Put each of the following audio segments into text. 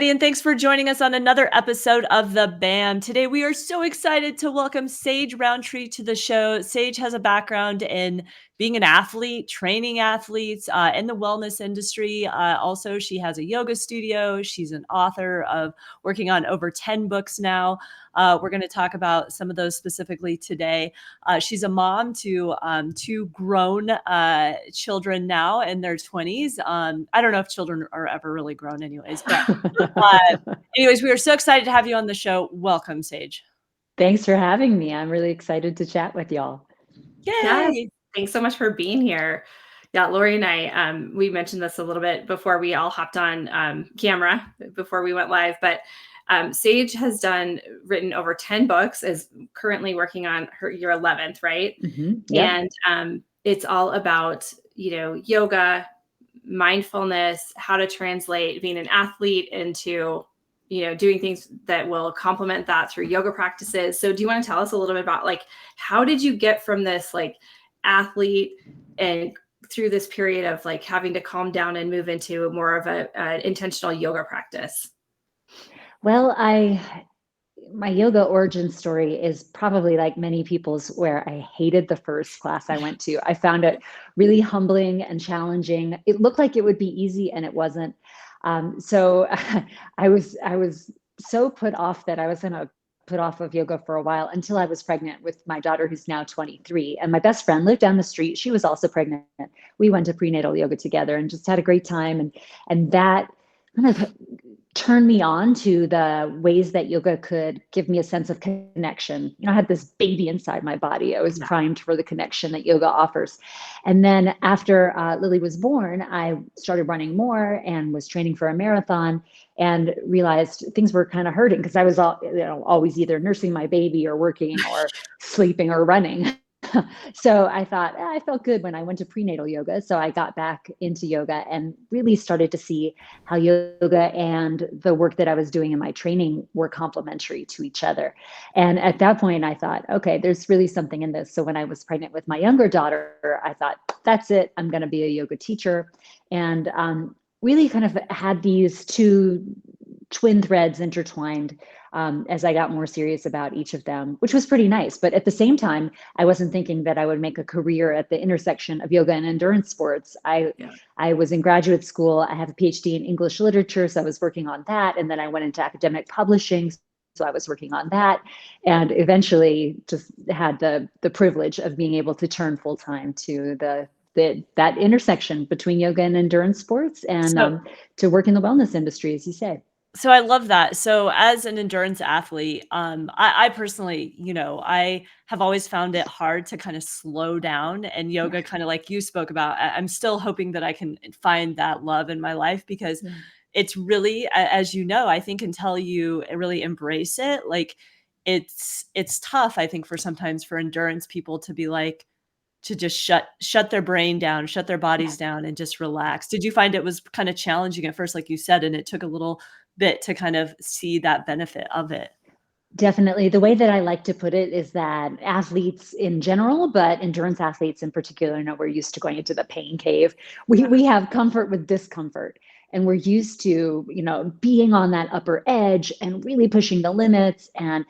And thanks for joining us on another episode of The BAM. Today, we are so excited to welcome Sage Rountree to the show. Sage has a background in being an athlete, training athletes in the wellness industry. Also, she has a yoga studio. She's an author of working on over 10 books now. We're going to talk about some of those specifically today. She's a mom to two grown children now in their 20s. I don't know if children are ever really grown anyways, but uh, anyways, we are so excited to have you on the show. Welcome, Sage. Thanks for having me. I'm really excited to chat with y'all. Yes, Yay! thanks so much for being here. Yeah, Lori and I, we mentioned this a little bit before we all hopped on camera, before we went live, but Sage has written over 10 books, is currently working on your 11th, right? Yep. And it's all about, yoga, mindfulness, how to translate being an athlete into doing things that will complement that through yoga practices. So do you want to tell us a little bit about how did you get from this athlete and through this period of having to calm down and move into more of an intentional yoga practice? Well, my yoga origin story is probably like many people's, where I hated the first class I went to. I found it really humbling and challenging. It looked like it would be easy, and it wasn't. So I was so put off that I was going to put off of yoga for a while until I was pregnant with my daughter, who's now 23. And my best friend lived down the street. She was also pregnant. We went to prenatal yoga together and just had a great time. And that kind of turned me on to the ways that yoga could give me a sense of connection. I had this baby inside my body. I was primed for the connection that yoga offers. And then after Lily was born, I started running more and was training for a marathon and realized things were kind of hurting because I was always either nursing my baby or working or sleeping or running. So I thought, I felt good when I went to prenatal yoga. So I got back into yoga and really started to see how yoga and the work that I was doing in my training were complementary to each other. And at that point, I thought, okay, there's really something in this. So when I was pregnant with my younger daughter, I thought, that's it. I'm going to be a yoga teacher. And really kind of had these two twin threads intertwined as I got more serious about each of them, which was pretty nice. But at the same time, I wasn't thinking that I would make a career at the intersection of yoga and endurance sports. I was in graduate school. I have a PhD in English literature, so I was working on that. And then I went into academic publishing. So I was working on that, and eventually just had the privilege of being able to turn full time to that intersection between yoga and endurance sports, and to work in the wellness industry, as you say. So I love that. So as an endurance athlete, I personally, I have always found it hard to kind of slow down, and yoga, kind of like you spoke about, I'm still hoping that I can find that love in my life, because it's really, as you know, I think until you really embrace it, it's tough, I think, sometimes for endurance people to be to just shut their brain down, shut their bodies down, and just relax. Did you find it was kind of challenging at first, like you said, and it took a little bit to kind of see that benefit of it? Definitely. The way that I like to put it is that athletes in general, but endurance athletes in particular, we're used to going into the pain cave. We have comfort with discomfort. And we're used to, being on that upper edge and really pushing the limits and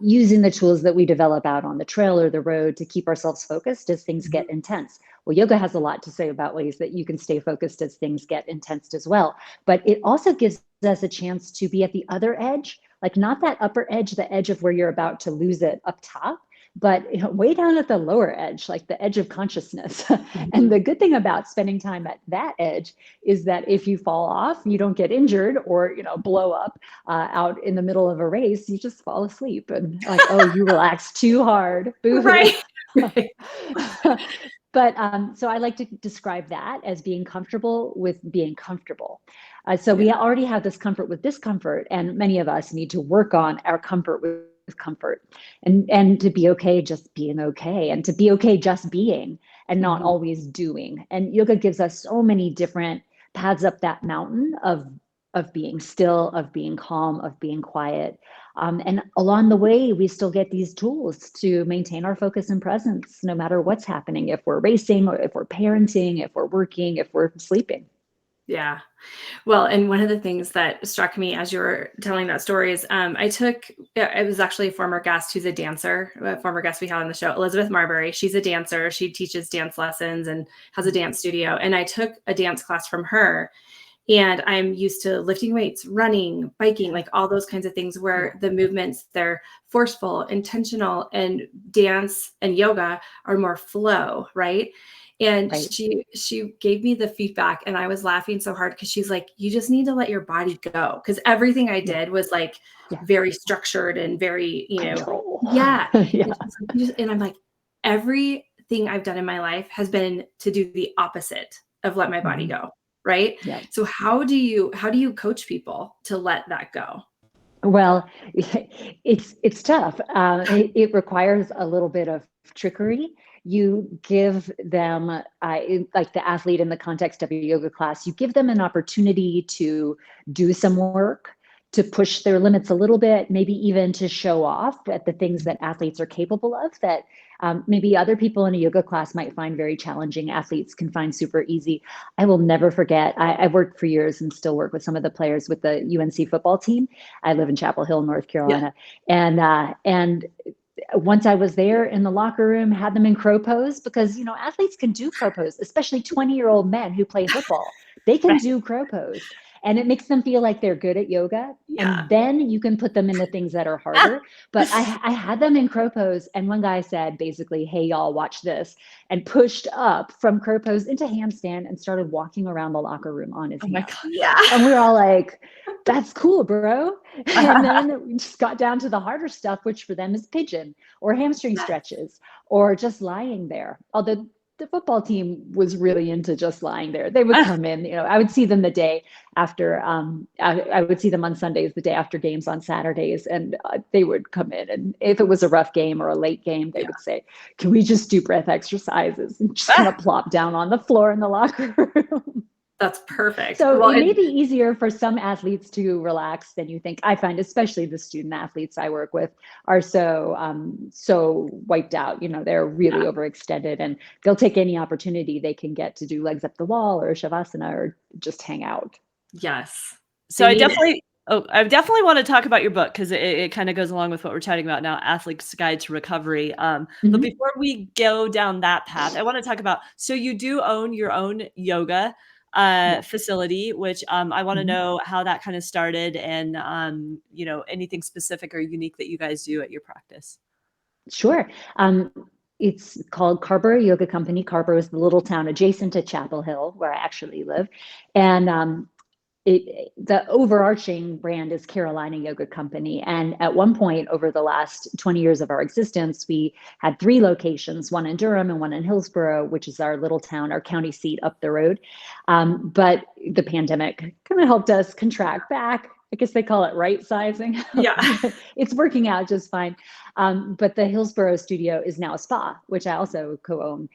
using the tools that we develop out on the trail or the road to keep ourselves focused as things get intense. Well, yoga has a lot to say about ways that you can stay focused as things get intense as well. But it also gives us a chance to be at the other edge, like not that upper edge, the edge of where you're about to lose it up top, but way down at the lower edge, like the edge of consciousness. And the good thing about spending time at that edge is that if you fall off, you don't get injured or blow up out in the middle of a race. You just fall asleep and oh, you relaxed too hard. Boo-hoo. Right. But so I like to describe that as being comfortable with being comfortable. So we already have this comfort with discomfort, and many of us need to work on our comfort with comfort, and to be okay just being okay, and to be okay just being and not always doing. And yoga gives us so many different paths up that mountain of being still, of being calm, of being quiet. And along the way, we still get these tools to maintain our focus and presence, no matter what's happening, if we're racing or if we're parenting, if we're working, if we're sleeping. Yeah. Well, and one of the things that struck me as you were telling that story is it was actually a former guest who's a dancer, a former guest we had on the show, Elizabeth Marbury. She's a dancer. She teaches dance lessons and has a dance studio. And I took a dance class from her. And I'm used to lifting weights, running, biking, like all those kinds of things where the movements, they're forceful, intentional, and dance and yoga are more flow, right? And Right. she gave me the feedback and I was laughing so hard because she's like, you just need to let your body go. Because everything I Yeah. did was like Yeah. very structured and very, Control. yeah. Yeah. And, she's like, and I'm like, everything I've done in my life has been to do the opposite of let my body go. Right. Yeah. So how do you coach people to let that go? Well, it's tough. It requires a little bit of trickery. You give them, like the athlete in the context of a yoga class, you give them an opportunity to do some work, to push their limits a little bit, maybe even to show off at the things that athletes are capable of that maybe other people in a yoga class might find very challenging. Athletes can find super easy. I will never forget, I've worked for years and still work with some of the players with the UNC football team. I live in Chapel Hill, North Carolina. And once I was there in the locker room, had them in crow pose because, athletes can do crow pose, especially 20-year-old men who play football. They can Right. do crow pose and it makes them feel like they're good at yoga. Yeah. And then you can put them into things that are harder. But I had them in crow pose. And one guy said, basically, hey, y'all, watch this, and pushed up from crow pose into handstand and started walking around the locker room on his Oh my hands. gosh. Yeah. And we were all like, that's cool, bro. And then we just got down to the harder stuff, which for them is pigeon or hamstring Yes. stretches or just lying there. Although the football team was really into just lying there. They would come in, I would see them the day after, I would see them on Sundays, the day after games on Saturdays, and they would come in. And if it was a rough game or a late game, they would say, can we just do breath exercises and just kind of plop down on the floor in the locker room? That's perfect. So Well, it may be easier for some athletes to relax than you think. I find, especially the student athletes I work with, are so wiped out. They're really overextended, and they'll take any opportunity they can get to do legs up the wall or shavasana or just hang out. yes. So I definitely want to talk about your book because it kind of goes along with what we're chatting about now, Athlete's Guide to Recovery. But before we go down that path, I want to talk about, so you do own your own yoga facility, which I want to know how that kind of started and, anything specific or unique that you guys do at your practice. Sure. It's called Carver Yoga Company. Carver is the little town adjacent to Chapel Hill, where I actually live. And the overarching brand is Carolina Yoga Company. And at one point over the last 20 years of our existence, we had 3 locations, one in Durham and one in Hillsborough, which is our little town, our county seat up the road. But the pandemic kind of helped us contract back. I guess they call it right sizing. Yeah. It's working out just fine. But the Hillsborough studio is now a spa, which I also co-own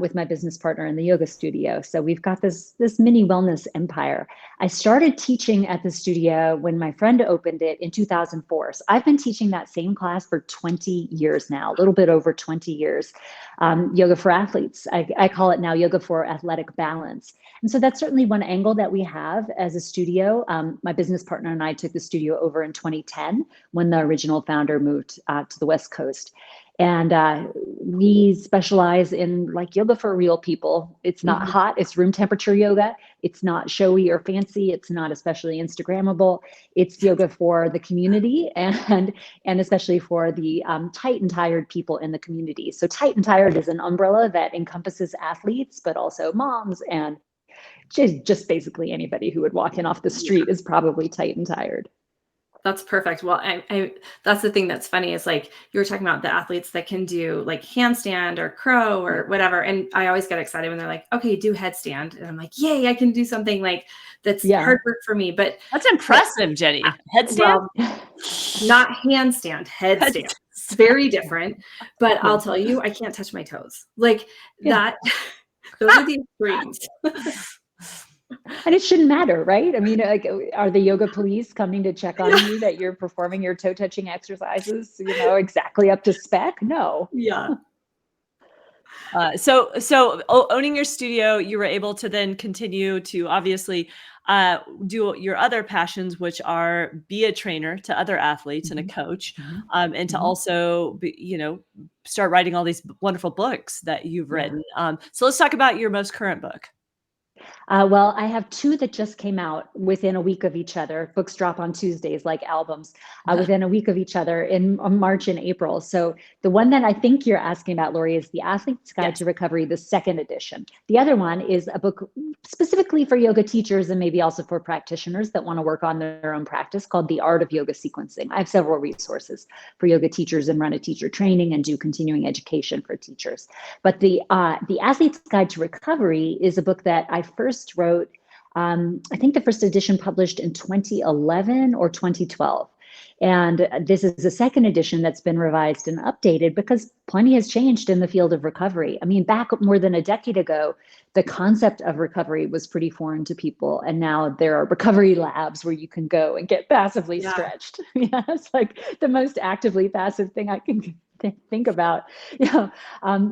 with my business partner in the yoga studio. So we've got this mini wellness empire. I started teaching at the studio when my friend opened it in 2004. So I've been teaching that same class for 20 years now, a little bit over 20 years. Yoga for athletes. I call it now yoga for athletic balance. And so that's certainly one angle that we have as a studio. My business partner and I took the studio over in 2010 when the original founder moved to the West Coast. And we specialize in like yoga for real people. It's not hot, it's room temperature yoga. It's not showy or fancy. It's not especially Instagrammable. It's yoga for the community and especially for the tight and tired people in the community. So tight and tired is an umbrella that encompasses athletes, but also moms and just basically anybody who would walk in off the street is probably tight and tired. That's perfect. Well, I that's the thing that's funny is like you were talking about the athletes that can do like handstand or crow or whatever. And I always get excited when they're like, okay, do headstand. And I'm like, yay, I can do something like that's hard work for me. But that's impressive, Jenny. Headstand? Well, not handstand, headstand. Very different. But I'll tell you, I can't touch my toes. Like that, those are the extremes. And it shouldn't matter, right? I mean, like, are the yoga police coming to check on you that you're performing your toe touching exercises, exactly up to spec? No. Yeah. So owning your studio, you were able to then continue to obviously do your other passions, which are be a trainer to other athletes and a Mhm, coach, mhm, and to mhm. also be, start writing all these wonderful books that you've Yeah. written. So let's talk about your most current book. Well, I have two that just came out within a week of each other. Books drop on Tuesdays, like albums, within a week of each other in March and April. So the one that I think you're asking about, Lori, is The Athlete's Guide Yes. to Recovery, the second edition. The other one is a book specifically for yoga teachers and maybe also for practitioners that want to work on their own practice, called The Art of Yoga Sequencing. I have several resources for yoga teachers and run a teacher training and do continuing education for teachers. But the Athlete's Guide to Recovery is a book that I first wrote. I think the first edition published in 2011 or 2012. And this is a second edition that's been revised and updated because plenty has changed in the field of recovery. I mean, back more than a decade ago, the concept of recovery was pretty foreign to people. And now there are recovery labs where you can go and get passively Yeah. stretched. Yeah, it's like the most actively passive thing I can think about.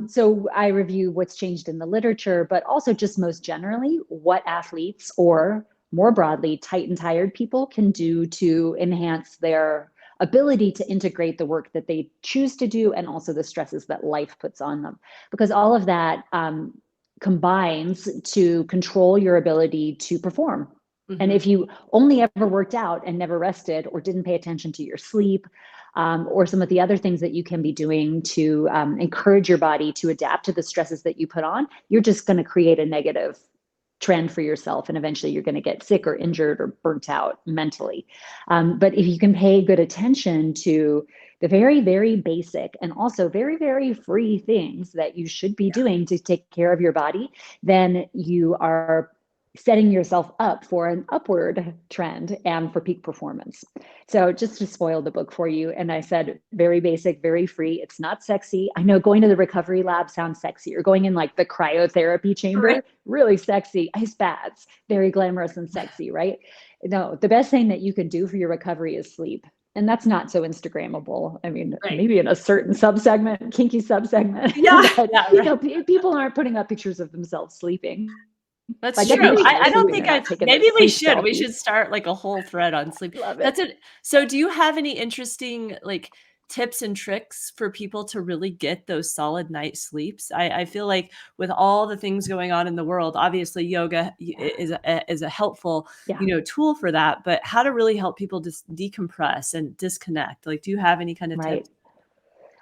So I review what's changed in the literature, but also just most generally what athletes, or more broadly, tight and tired people, can do to enhance their ability to integrate the work that they choose to do and also the stresses that life puts on them. Because all of that combines to control your ability to perform. And Mhm. if you only ever worked out and never rested or didn't pay attention to your sleep, or some of the other things that you can be doing to encourage your body to adapt to the stresses that you put on, you're just going to create a negative trend for yourself. And eventually you're going to get sick or injured or burnt out mentally. But if you can pay good attention to the very, very basic and also very, very free things that you should be doing to take care of your body, then you are setting yourself up for an upward trend and for peak performance. So just to spoil the book for you, and I said very basic, very free. It's not sexy. I know going to the recovery lab sounds sexy, or going in like the cryotherapy Right. chamber, really sexy. Ice baths, very glamorous and sexy, right? No, the best thing that you can do for your recovery is sleep. And that's not so Instagrammable. I mean, Right. maybe in a certain subsegment, kinky subsegment, Yeah. but Yeah, right. people aren't putting up pictures of themselves sleeping. That's By true. definition, I they're I don't sleeping. think They're not I've taking maybe those we sleep should. We selfies. should start, like, a whole thread on sleep. Love it. That's it. So do you have any interesting, like, tips and tricks for people to really get those solid night sleeps? I feel like with all the things going on in the world, obviously yoga is a helpful, Yeah, tool for that, but how to really help people just decompress and disconnect? Like, do you have any kind of right. tips?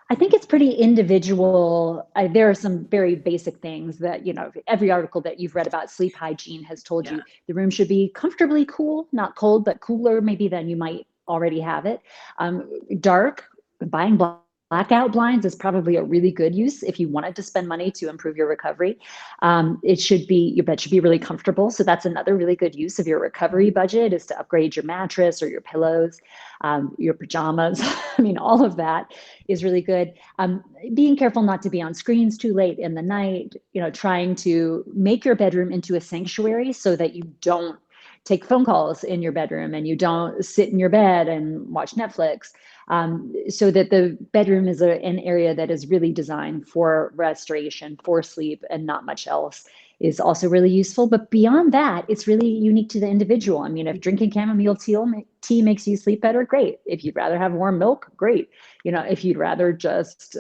I think it's pretty individual. There are some very basic things that, every article that you've read about sleep hygiene has told Yeah. you the room should be comfortably cool, not cold, but cooler maybe than you might already have it. Dark, buying blackout blinds is probably a really good use if you wanted to spend money to improve your recovery. Your bed should be really comfortable. So that's another really good use of your recovery budget, is to upgrade your mattress or your pillows, your pajamas. I mean, all of that is really good. Being careful not to be on screens too late in the night, trying to make your bedroom into a sanctuary so that you don't take phone calls in your bedroom and you don't sit in your bed and watch Netflix. So that the bedroom is an area that is really designed for restoration, for sleep, and not much else, is also really useful. But beyond that, it's really unique to the individual. I mean, if drinking chamomile tea makes you sleep better, great. If you'd rather have warm milk, great. If you'd rather just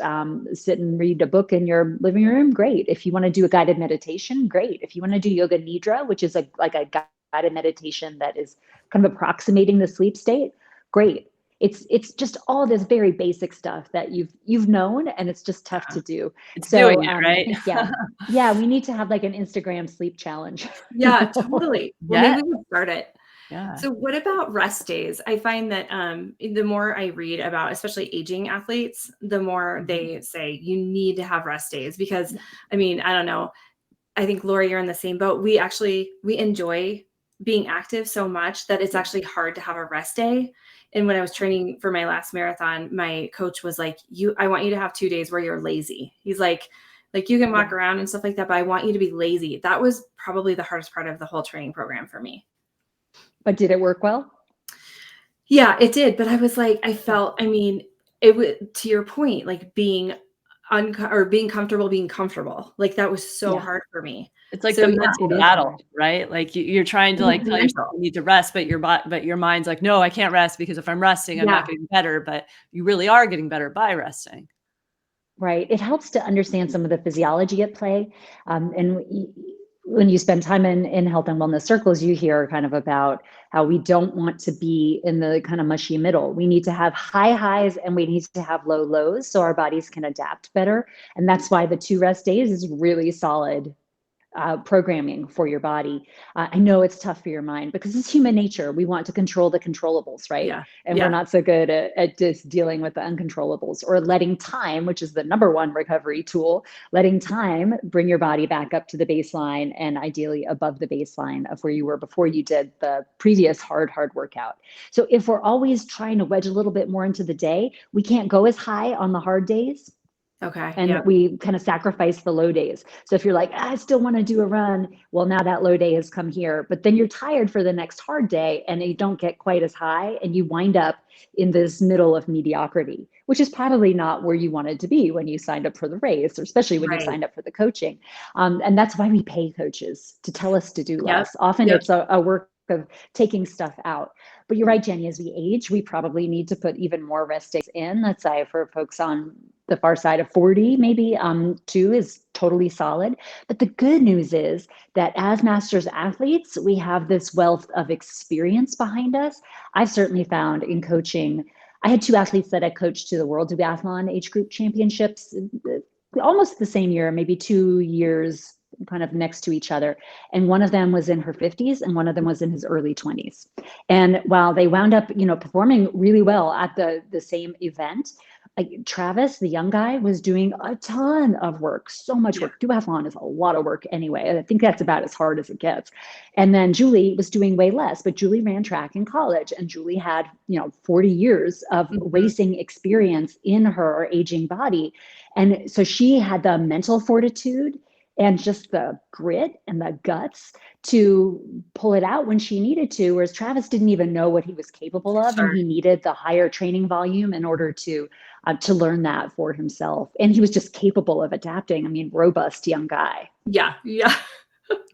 sit and read a book in your living room, great. If you want to do a guided meditation, great. If you want to do yoga nidra, which is like a guided meditation that is kind of approximating the sleep state, great. It's just all this very basic stuff that you've known, and it's just tough to do. It's doing So it, I right? think, yeah, we need to have like an Instagram sleep challenge. Yeah, totally. Well, Yeah, maybe we'll start it. yeah. So what about rest days? I find that the more I read about, especially aging athletes, the more Mhm. they say you need to have rest days because, Yeah, I mean, I don't know. I think Lori, you're in the same boat. We enjoy being active so much that it's yeah, actually hard to have a rest day. And when I was training for my last marathon, my coach was like, I want you to have 2 days where you're lazy. He's like you can walk yeah. around and stuff like that, but I want you to be lazy. That was probably the hardest part of the whole training program for me. But did it work well? Yeah, it did, but I was like, Yeah, I mean, it would, to your point, like being being comfortable. Like that was so hard for me. It's like So the yeah, mental it is battle, hard. right? Like you're trying to it's like tell yourself mental. you need to rest, but your mind's like, no, I can't rest because if I'm resting, I'm not Yeah. getting better. But you really are getting better by resting. Right. It helps to understand some of the physiology at play. When you spend time in health and wellness circles, you hear kind of about how we don't want to be in the kind of mushy middle. We need to have high highs and we need to have low lows so our bodies can adapt better. And that's why the 2 rest days is really solid programming for your body. I know it's tough for your mind because it's human nature. We want to control the controllables, right? Yeah. And we're Yeah. not so good at just dealing with the uncontrollables or letting time, which is the number one recovery tool, letting time bring your body back up to the baseline and ideally above the baseline of where you were before you did the previous hard workout. So if we're always trying to wedge a little bit more into the day, we can't go as high on the hard days Okay. and Yeah. we kind of sacrifice the low days. So if you're like, I still want to do a run, well, now that low day has come here, but then you're tired for the next hard day and you don't get quite as high and you wind up in this middle of mediocrity, which is probably not where you wanted to be when you signed up for the race, or especially when you Right. signed up for the coaching. And that's why we pay coaches to tell us to do Yep. less. Often Yep. it's a work of taking stuff out. But you're right, Jenny, as we age, we probably need to put even more rest days in. Let's say for folks on the far side of 40, maybe 2 is totally solid. But the good news is that as masters athletes, we have this wealth of experience behind us. I've certainly found in coaching, I had 2 athletes that I coached to the World Duathlon Age Group Championships almost the same year, maybe 2 years kind of next to each other. And one of them was in her 50s and one of them was in his early 20s. And while they wound up, performing really well at the same event, like Travis, the young guy, was doing a ton of work, so much Yeah. work. Duathlon is a lot of work anyway. I think that's about as hard as it gets. And then Julie was doing way less, but Julie ran track in college and Julie had, 40 years of Mhm. racing experience in her aging body. And so she had the mental fortitude and just the grit and the guts to pull it out when she needed to, whereas Travis didn't even know what he was capable of, and Sure. he needed the higher training volume in order to learn that for himself. And he was just capable of adapting. I mean, robust young guy. Yeah. Yeah.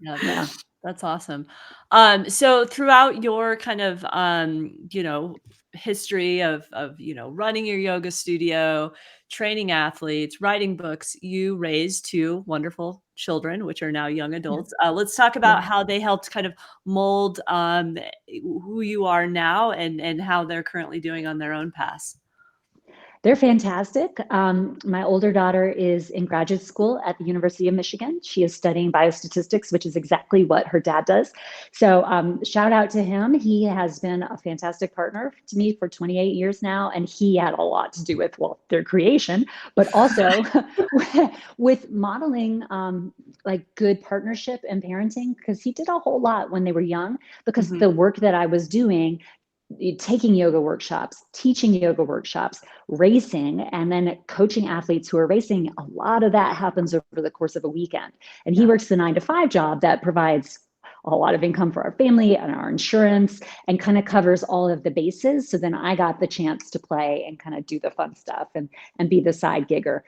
Yeah, Yeah. that's awesome. So throughout your kind of history of running your yoga studio, training athletes, writing books, you raised 2 wonderful children, which are now young Yeah. adults. Let's talk Yeah. about how they helped kind of mold who you are now and how they're currently doing on their own paths. They're fantastic. My older daughter is in graduate school at the University of Michigan. She is studying biostatistics, which is exactly what her dad does. So shout out to him. He has been a fantastic partner to me for 28 years now, and he had a lot to do with, well, their creation, but also with modeling like good partnership and parenting, because he did a whole lot when they were young, because Mhm. the work that I was doing, taking yoga workshops, teaching yoga workshops, racing, and then coaching athletes who are racing, a lot of that happens over the course of a weekend. And he Yeah. works the 9 to 5 job that provides a lot of income for our family and our insurance and kind of covers all of the bases. So then I got the chance to play and kind of do the fun stuff and be the side gigger.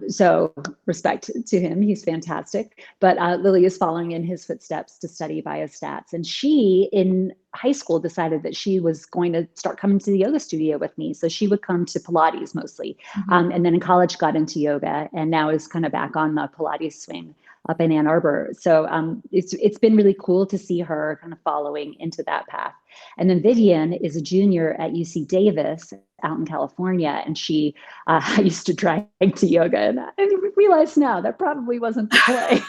So respect to him. He's fantastic. But Lily is following in his footsteps to study biostats. And she, in high school, decided that she was going to start coming to the yoga studio with me. So she would come to Pilates mostly. Mhm. And then in college got into yoga and now is kind of back on the Pilates swing up in Ann Arbor. So it's been really cool to see her kind of following into that path. And then Vivian is a junior at UC Davis out in California, and she I used to drag to yoga, and I realize now that probably wasn't the play.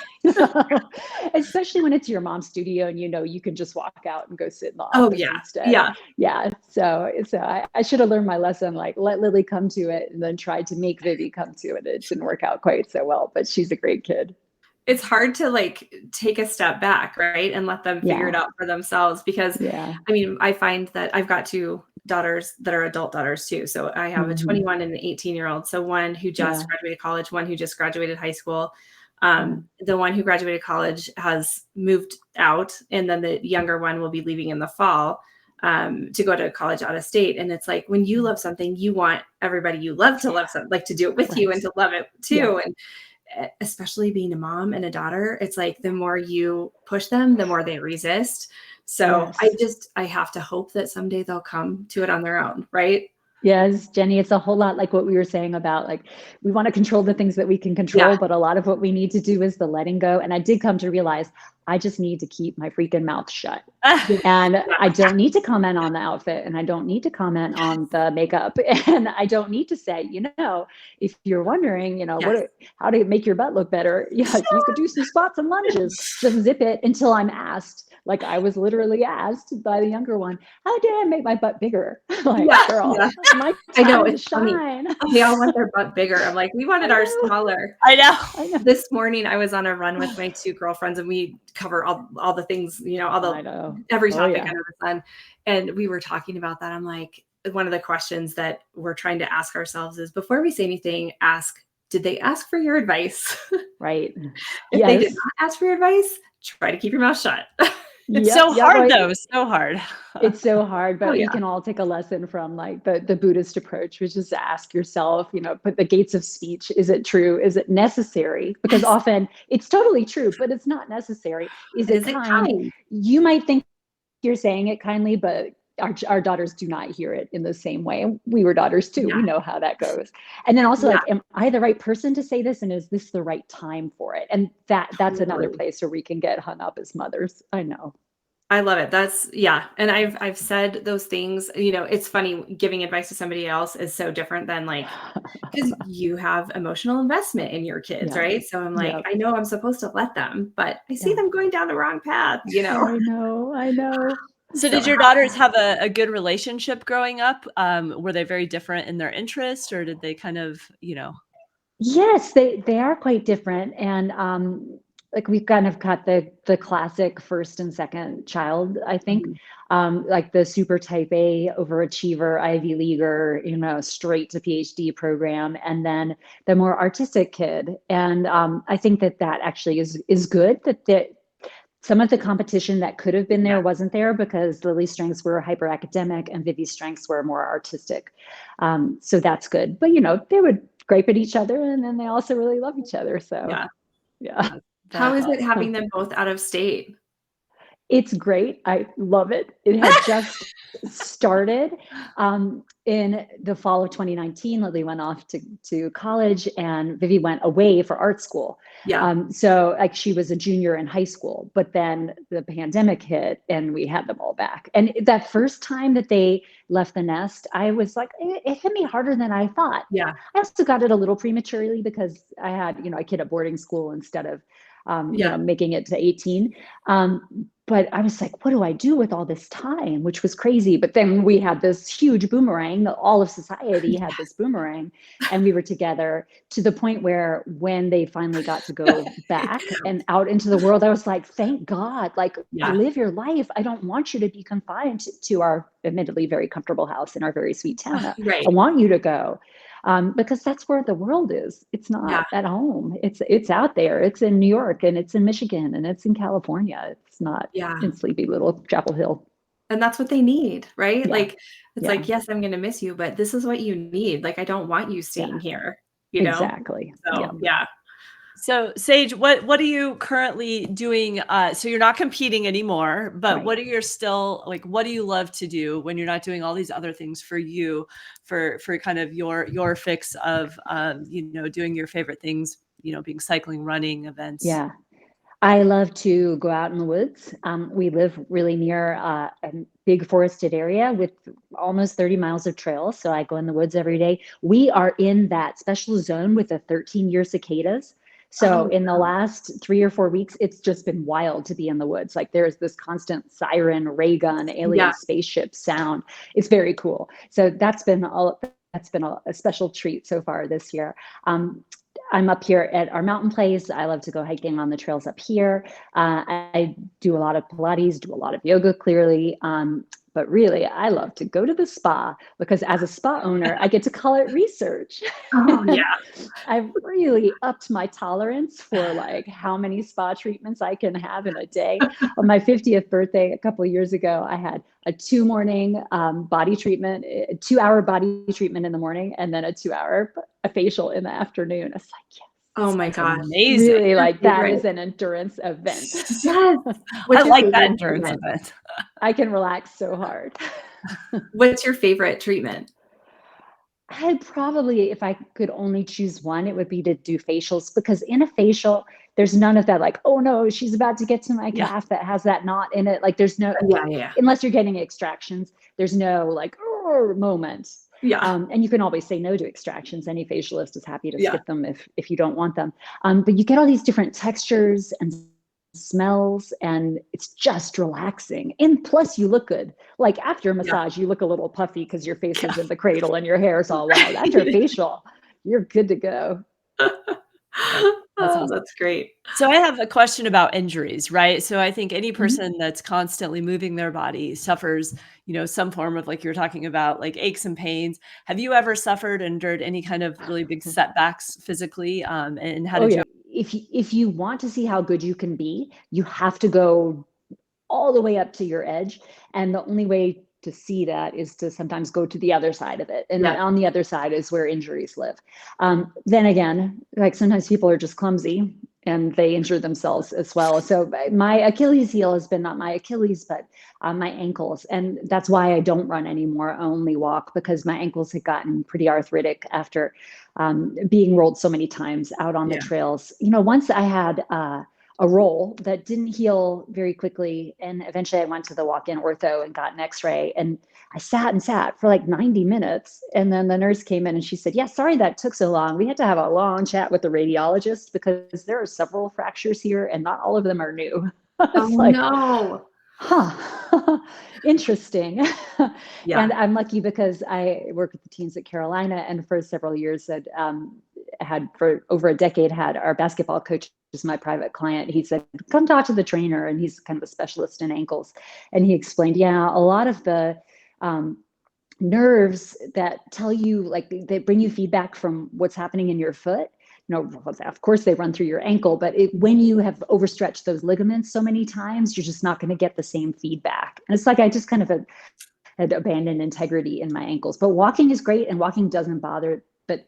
Especially when it's your mom's studio and you can just walk out and go sit in the Oh office yeah. instead. Yeah. Yeah, so I should have learned my lesson, like let Lily come to it, and then tried to make Vivi come to it. It didn't work out quite so well, but she's a great kid. It's hard to like take a step back, right? And let them figure it Yeah, out for themselves because yeah. I mean, I find that I've got 2 daughters that are adult daughters too. So I have a Hmm. 21 and an 18-year-old. So one who just Yeah, graduated college, one who just graduated high school. yeah. The one who graduated college has moved out, and then the younger one will be leaving in the fall. to go to college out of state. And it's like, when you love something, you want everybody you love to love something, like to do it with you and to love it too. And especially being a mom and a daughter, it's like the more you push them, the more they resist. So I have to hope that someday they'll come to it on their own, right? Yes, Jenny, it's a whole lot like what we were saying about, like, we want to control the things that we can control, but a lot of what we need to do is the letting go. And I did come to realize I just need to keep my freaking mouth shut. And I don't need to comment on the outfit, and I don't need to comment on the makeup, and I don't need to say, if you're wondering, how to make your butt look better, you could do some squats and lunges. Just zip it until I'm asked. Like, I was literally asked by the younger one, how did I make my butt bigger? Like, girl, my I know, time it's to funny. shine. They all want their butt bigger. I'm like, we wanted ours smaller. I know. This morning I was on a run with my two girlfriends, and we cover all the things, every topic under the sun. And we were talking about that. I'm like, one of the questions that we're trying to ask ourselves is, before we say anything, did they ask for your advice? Right. If they did not ask for your advice, try to keep your mouth shut. It's so hard though. So hard. It's so hard, but we can all take a lesson from, like, the Buddhist approach, which is to ask yourself, put the gates of speech. Is it true? Is it necessary? Because often it's totally true, but it's not necessary. Is it kind? You might think you're saying it kindly, but our daughters do not hear it in the same way. And we were daughters too. We know how that goes. And then also, like, am I the right person to say this? And is this the right time for it? And that's another place where we can get hung up as mothers. I know. I love it. And I've said those things. It's funny, giving advice to somebody else is so different than, like, because you have emotional investment in your kids, right? So I'm like, I know I'm supposed to let them, but I see them going down the wrong path, I know. So did your daughters have a good relationship growing up? Were they very different in their interests, or did they kind of, Yes, they are quite different. And like, we've kind of got the classic first and second child, I think. Like the super type A overachiever, Ivy Leaguer, straight to PhD program, and then the more artistic kid. And I think that actually is good, that some of the competition that could have been there wasn't there, because Lily's strengths were hyper academic and Vivi's strengths were more artistic. So that's good. But they would gripe at each other, and then they also really love each other. So yeah. How is it having them both out of state? It's great. I love it. It had just started in the fall of 2019. Lily went off to college, and Vivi went away for art school. So, like, she was a junior in high school, but then the pandemic hit and we had them all back. And that first time that they left the nest, I was like, it hit me harder than I thought. I also got it a little prematurely, because I had, a kid at boarding school instead of making it to 18. But I was like, what do I do with all this time? Which was crazy. But then we had this huge boomerang. All of society had this boomerang, and we were together to the point where, when they finally got to go back and out into the world, I was like, thank God, like, live your life. I don't want you to be confined to our admittedly very comfortable house in our very sweet town. I want you to go. Because that's where the world is. It's not at home. It's out there. It's in New York, and it's in Michigan, and it's in California. It's not in sleepy little Chapel Hill. And that's what they need, right? Like, it's like, yes, I'm going to miss you, but this is what you need. Like, I don't want you staying here, Exactly. So, So Sage, what are you currently doing? So you're not competing anymore, but what are your still, like, what do you love to do when you're not doing all these other things for you, for kind of your fix of, doing your favorite things, being cycling, running, events? Yeah. I love to go out in the woods. We live really near a big forested area with almost 30 miles of trails. So I go in the woods every day. We are in that special zone with the 13-year cicadas. So in the last 3 or 4 weeks, it's just been wild to be in the woods. Like, there's this constant siren, ray gun, alien spaceship sound. It's very cool. So that's been a special treat so far this year. I'm up here at our mountain place. I love to go hiking on the trails up here. I do a lot of Pilates, do a lot of yoga, clearly. but really I love to go to the spa because as a spa owner, I get to call it research. Oh, yeah. I've really upped my tolerance for like how many spa treatments I can have in a day. On my 50th birthday, a couple of years ago, I had a 2 morning body treatment, a 2 hour body treatment in the morning, and then a 2 hour facial in the afternoon. It's like, yes, Oh my Sounds gosh. amazing. really Your like that favorite. is an endurance event. Yes. I What's your like that favorite endurance treatment? event. I can relax so hard. What's your favorite treatment? I'd probably, if I could only choose one, it would be to do facials because in a facial, there's none of that like, oh no, she's about to get to my Yeah. calf that has that knot in it. Like there's no, Yeah, yeah, unless you're getting extractions, there's no like moment. yeah. And you can always say no to extractions. Any facialist is happy to Yeah. skip them if you don't want them. But you get all these different textures and smells, and it's just relaxing. And plus, you look good. Like after a Yeah. massage, you look a little puffy because your face Yeah. is in the cradle and your hair is all wild. After a facial, you're good to go. That's Oh, awesome. that's great. So I have a question about injuries, right? So I think any Mhm. person that's constantly moving their body suffers, some form of like you're talking about, like aches and pains. Have you ever suffered, endured any kind of really big setbacks physically? And how Oh did yeah. you? If you want to see how good you can be, you have to go all the way up to your edge. And the only way to see that is to sometimes go to the other side of it. And Yeah. on the other side is where injuries live. Then again, like sometimes people are just clumsy and they injure themselves as well. So my Achilles heel has been not my Achilles, but my ankles. And that's why I don't run anymore. I only walk because my ankles had gotten pretty arthritic after being rolled so many times out on the Yeah. trails. Once I had a roll that didn't heal very quickly. And eventually I went to the walk-in ortho and got an x-ray, and I sat and sat for like 90 minutes. And then the nurse came in and she said, yeah, sorry that took so long. We had to have a long chat with the radiologist because there are several fractures here and not all of them are new. Oh It's like, no. huh, interesting. Yeah. And I'm lucky because I work with the teens at Carolina, and for several years had for over a decade had our basketball coach is my private client. He said, come talk to the trainer. And he's kind of a specialist in ankles. And he explained, yeah, a lot of the nerves that tell you, like they bring you feedback from what's happening in your foot. Of course they run through your ankle, but when you have overstretched those ligaments so many times, you're just not going to get the same feedback. And it's like I just kind of had abandoned integrity in my ankles. But walking is great, and walking doesn't bother. But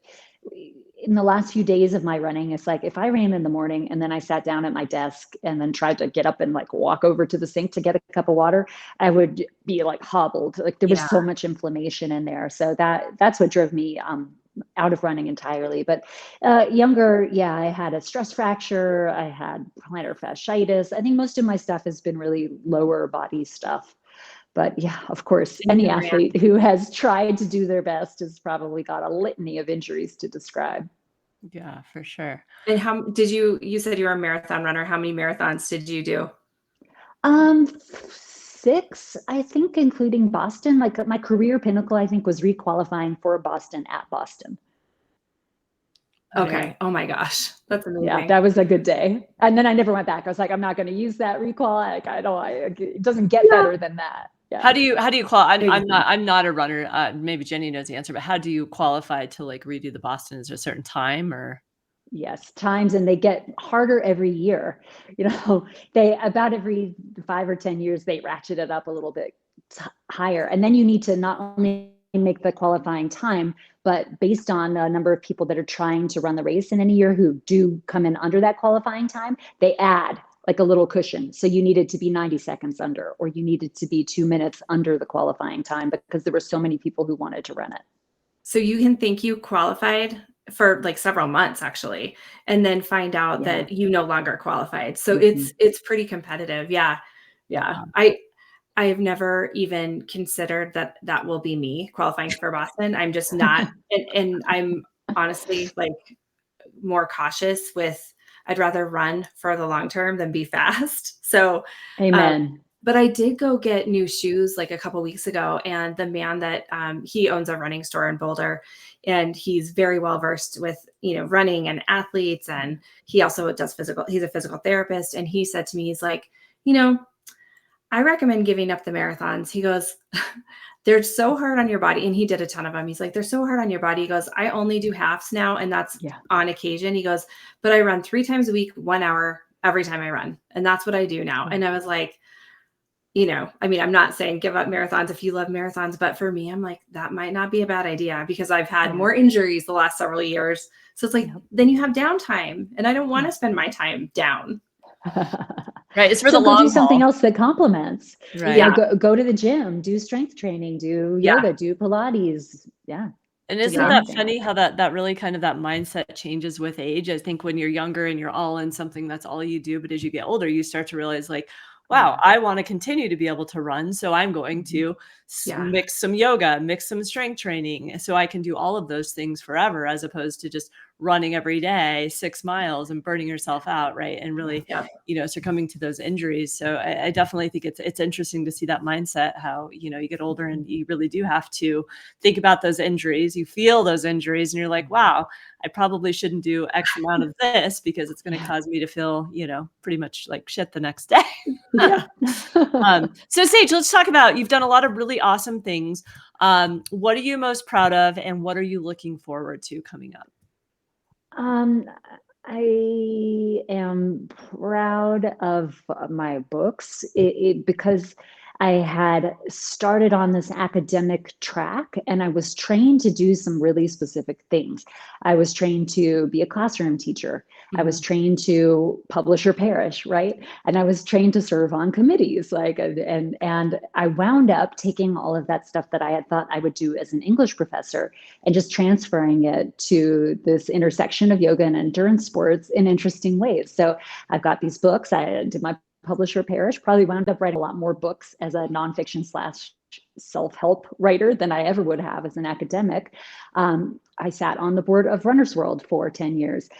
in the last few days of my running, it's like if I ran in the morning and then I sat down at my desk and then tried to get up and like walk over to the sink to get a cup of water, I would be like hobbled. Like there was Yeah. so much inflammation in there. So that's what drove me out of running entirely. But younger, yeah, I had a stress fracture. I had plantar fasciitis. I think most of my stuff has been really lower body stuff. But yeah, of course, And any you ran. athlete who has tried to do their best has probably got a litany of injuries to describe. Yeah, for sure. And how did you said you were a marathon runner. How many marathons did you do? 6, I think, including Boston. Like my career pinnacle, I think, was requalifying for Boston at Boston. Okay. Oh my gosh. That's Yeah, amazing. that was a good day. And then I never went back. I was like, I'm not going to use that requal. Like, it doesn't get Yeah. better than that. How Yeah. do you qual I'm Exactly. not a runner. Maybe Jenny knows the answer, but how do you qualify to like redo the Boston? Is there a certain time or? Yes, times, and they get harder every year. They about every 5 or 10 years they ratchet it up a little bit higher, and then you need to not only make the qualifying time, but based on a number of people that are trying to run the race in any year who do come in under that qualifying time, they add like a little cushion. So you needed to be 90 seconds under, or you needed to be 2 minutes under the qualifying time because there were so many people who wanted to run it. So you can think you qualified for like several months actually, and then find out Yeah. that you no longer qualified. So Mhm. it's pretty competitive. Yeah. Yeah. I have never even considered that that will be me qualifying for Boston. I'm just not, and I'm honestly like more cautious with, I'd rather run for the long term than be fast. So, um, Amen. but I did go get new shoes like a couple weeks ago, and the man that he owns a running store in Boulder, and he's very well versed with running and athletes, and he also does physical. He's a physical therapist, and he said to me, he's like, you know, I recommend giving up the marathons. He goes, they're so hard on your body. And he did a ton of them. He's like, they're so hard on your body. He goes, I only do halves now. And that's on occasion. He goes, but I run 3 times a week, 1 hour every time I run. And that's what I do now. And I was like, you know, I mean, I'm not saying give up marathons if you love marathons, but for me, I'm like, that might not be a bad idea because I've had more injuries the last several years. So it's like, then you have downtime and I don't want to spend my time down. Right. It's for so the go long do something haul. else that complements. Right. You know, go to the gym, do strength training, do yoga, do Pilates. Yeah. And isn't that funny how that really kind of that mindset changes with age? I think when you're younger and you're all in something, that's all you do. But as you get older, you start to realize like, wow, I want to continue to be able to run. So I'm going to mix some yoga, mix some strength training. So I can do all of those things forever, as opposed to just running every day, 6 miles and burning yourself out. Right. And really, you know, succumbing to those injuries. So I definitely think it's interesting to see that mindset, how, you know, you get older and you really do have to think about those injuries. You feel those injuries and you're like, wow, I probably shouldn't do X amount of this because it's going to cause me to feel, you know, pretty much like shit the next day. So Sage, let's talk about, you've done a lot of really awesome things. What are you most proud of and what are you looking forward to coming up? I am proud of my books because I had started on this academic track and I was trained to do some really specific things. I was trained to be a classroom teacher. I was trained to publish or perish, right? And I was trained to serve on committees, and I wound up taking all of that stuff that I had thought I would do as an English professor and just transferring it to this intersection of yoga and endurance sports in interesting ways. So I've got these books. I did my publisher perish, probably wound up writing a lot more books as a nonfiction / self-help writer than I ever would have as an academic. I sat on the board of Runner's World for 10 years.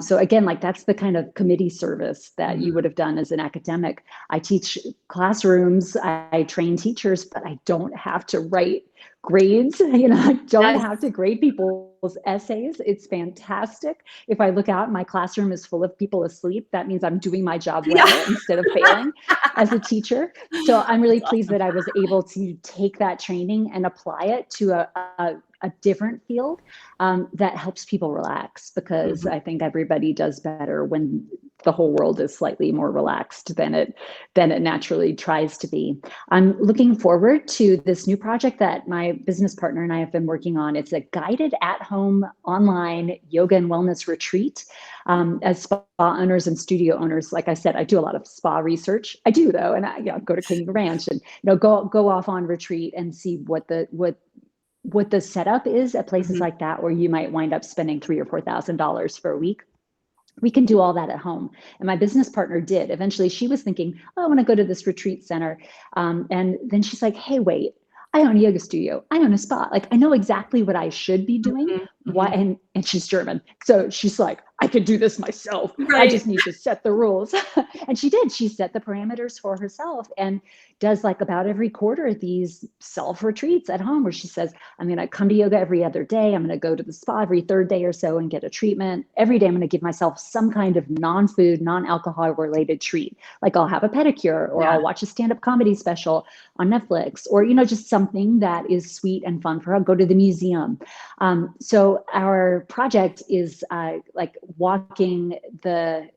So again, like that's the kind of committee service that you would have done as an academic. I teach classrooms, I train teachers, but I don't have to write grades. You know, I don't have to grade people's essays. It's fantastic. If I look out, my classroom is full of people asleep. That means I'm doing my job well instead of failing as a teacher. So I'm really pleased that I was able to take that training and apply it to a different field that helps people relax, because I think everybody does better when the whole world is slightly more relaxed than it naturally tries to be. I'm looking forward to this new project that my business partner and I have been working on. It's a guided at-home online yoga and wellness retreat. As spa owners and studio owners, like I said, I do a lot of spa research. I do though, and I go to King Ranch and go off on retreat and see what the setup is at places like that, where you might wind up spending $3,000 or $4,000 for a week. We can do all that at home. And my business partner did. Eventually she was thinking, oh, I want to go to this retreat center. And then she's like, hey, wait, I own a yoga studio. I own a spa. Like, I know exactly what I should be doing. Why? And she's German. So she's like, I could do this myself. I just need to set the rules. And she did. She set the parameters for herself and does like about every quarter these self retreats at home where she says, I'm going to come to yoga every other day. I'm going to go to the spa every third day or so and get a treatment. Every day I'm going to give myself some kind of non-food, non-alcohol related treat. Like I'll have a pedicure, or I'll watch a stand-up comedy special on Netflix, or, just something that is sweet and fun for her. I'll go to the museum. So our project is like walking the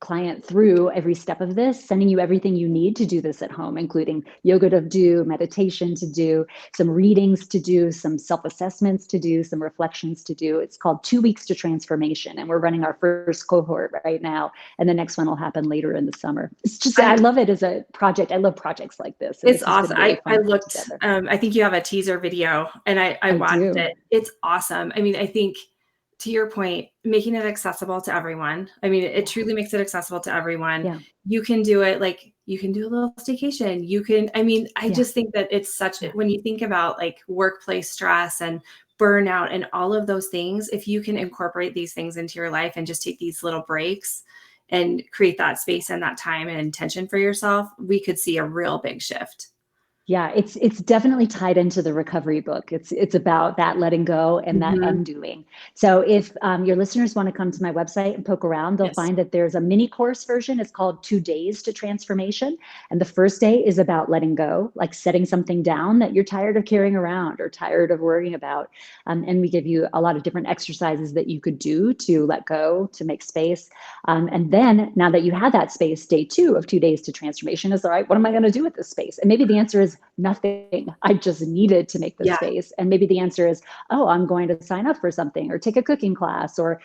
client through every step of this, sending you everything you need to do this at home, including yoga to do, meditation to do, some readings to do, some self-assessments to do, some reflections to do. It's called 2 Weeks to Transformation. And we're running our first cohort right now. And the next one will happen later in the summer. It's just, I love it as a project. I love projects like this. It's awesome. Really I looked, I think you have a teaser video and I watched it. It's awesome. I mean, I think, to your point, making it accessible to everyone. I mean, it truly makes it accessible to everyone. Yeah. You can do it, like you can do a little staycation. You can, I mean, I just think that it's such, when you think about like workplace stress and burnout and all of those things, if you can incorporate these things into your life and just take these little breaks and create that space and that time and intention for yourself, we could see a real big shift. Yeah, it's definitely tied into the recovery book. It's about that letting go and that Mhm. undoing. So if your listeners want to come to my website and poke around, they'll Yes. find that there's a mini course version. It's called 2 Days to Transformation. And the first day is about letting go, like setting something down that you're tired of carrying around or tired of worrying about. And we give you a lot of different exercises that you could do to let go, to make space. And then now that you have that space, day 2 of 2 Days to Transformation is, all right, what am I going to do with this space? And maybe the answer is nothing. I just needed to make the Yeah. space. And maybe the answer is, oh, I'm going to sign up for something or take a cooking class or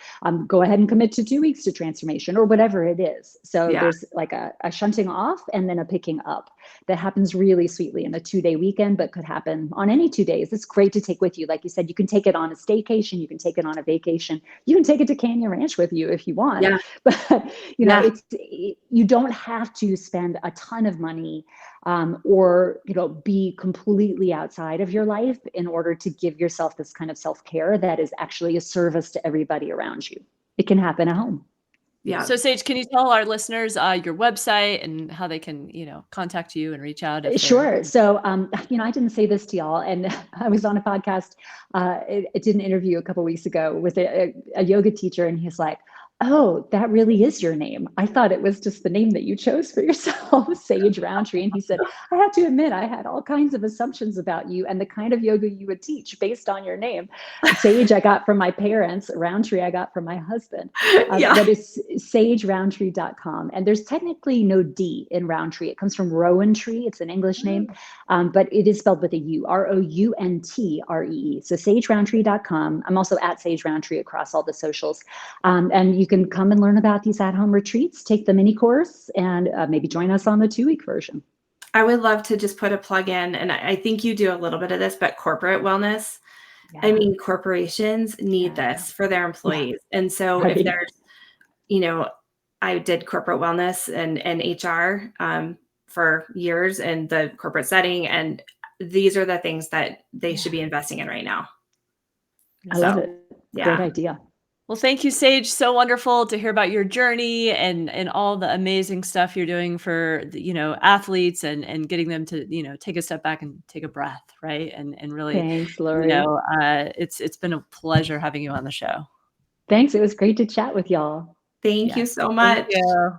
go ahead and commit to 2 weeks to transformation or whatever it is. So Yeah. there's like a shunting off and then a picking up that happens really sweetly in a 2-day weekend, but could happen on any 2 days. It's great to take with you. Like you said, you can take it on a staycation, you can take it on a vacation, you can take it to Canyon Ranch with you if you want. Yeah. But Yeah. you don't have to spend a ton of money or be completely outside of your life in order to give yourself this kind of self-care that is actually a service to everybody around you. It can happen at home. Yeah. So Sage, can you tell our listeners, your website and how they can, contact you and reach out if they're Sure. So, I didn't say this to y'all, and I was on a podcast. I did an interview a couple weeks ago with a yoga teacher, and he's like, "Oh, that really is your name. I thought it was just the name that you chose for yourself, Sage Rountree." And he said, "I have to admit, I had all kinds of assumptions about you and the kind of yoga you would teach based on your name. Sage, I got from my parents. Roundtree, I got from my husband." Yeah. But it's sagerountree.com. And there's technically no D in Roundtree. It comes from Rowan Tree. It's an English name, but it is spelled with a U, Rountree. So sagerountree.com. I'm also at Sage Rountree across all the socials. And you can come and learn about these at-home retreats, take the mini course, and maybe join us on the 2-week version. I would love to just put a plug in, and I think you do a little bit of this, but corporate wellness. I Yeah. mean, corporations need Yeah. this for their Yeah. employees. And so if Right. there's, you know, I did corporate wellness and HR for years in the corporate setting. And these are the things that they should Yeah. be investing in right now. I love So, it. Great yeah. idea. Well, thank you, Sage. So wonderful to hear about your journey and all the amazing stuff you're doing for athletes and getting them to take a step back and take a breath, right? And really, Thanks, Lori. it's been a pleasure having you on the show. Thanks. It was great to chat with y'all. Thank you Yes, so thank much. you.